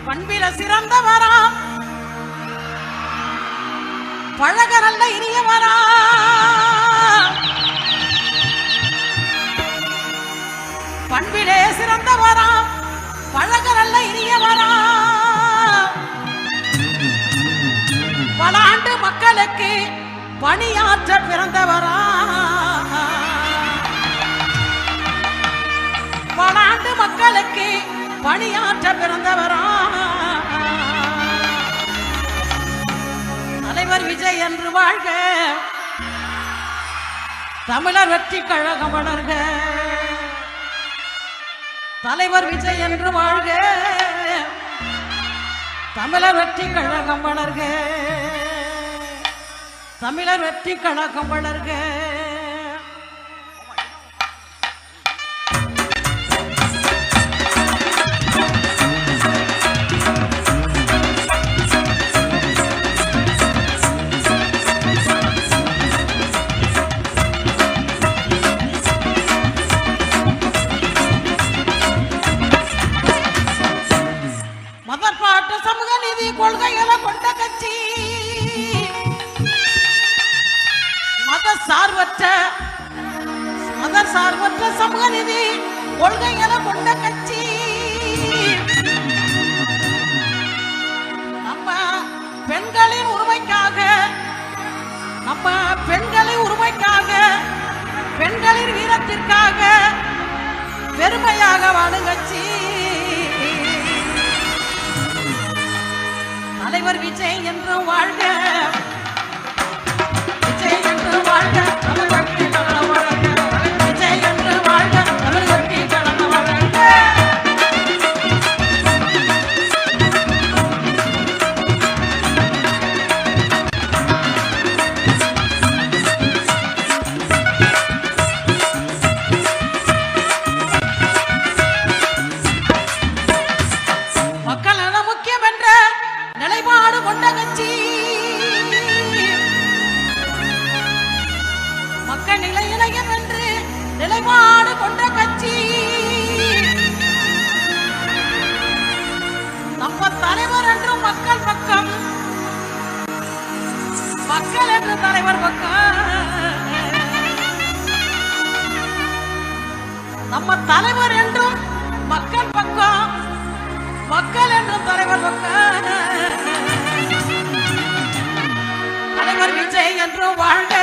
பண்பில சிறந்தவரா, பழக நல்ல இனியவரா, பண்பிலே சிறந்தவரா, பழக நல்ல இனியவரா, பல ஆண்டு மக்களுக்கு பணியாற்ற பிறந்தவரா, பல ஆண்டு மக்களுக்கு பணியாற்ற பிறந்தவரா, தலைவர் விஜய் என்று வாழ்க, தமிழர் வெற்றி கழகம் வளர்க, தலைவர் விஜய் என்று வாழ்க, தமிழர் வெற்றி கழகம் வளர்க, தமிழர் வெற்றி கழகம் வளர்க. மதப்பாட்டு சமூக நீதி கொள்கைகளை கொண்ட கட்சி, மத சார்பற்ற சமூக நீதி கொள்கைகளை கொண்ட கட்சி, நம்ம பெண்களின் உரிமைக்காக, நம்ம பெண்களின் உரிமைக்காக, பெண்களின் வீரத்திற்காக பெருமையாக வாழும் கட்சி, தலைவர் விஜய் என்று வாழ்க, விஜய் என்று வாழ்க, தமிழ் வெற்றி கழகம் வளர்க, விஜய் என்று வாழ்க, தமிழ் வெற்றி கழகம் வளர்க. மக்கள் நலம் முக்கியம் என்ற நிலைப்பாடு கொண்ட கட்சி, மக்கள் நிலையிலையும் என்று நிலைப்பாடு கொண்ட கட்சி, நம்ம தலைவர் என்றும் மக்கள் பக்கம், மக்கள் என்று தலைவர் பக்கம், நம்ம தலைவர் என்றும் மக்கள் பக்கம், மக்கள் என்றும் தலைவர் பக்கம், தலைவர் விஜய் என்று வாழ்க,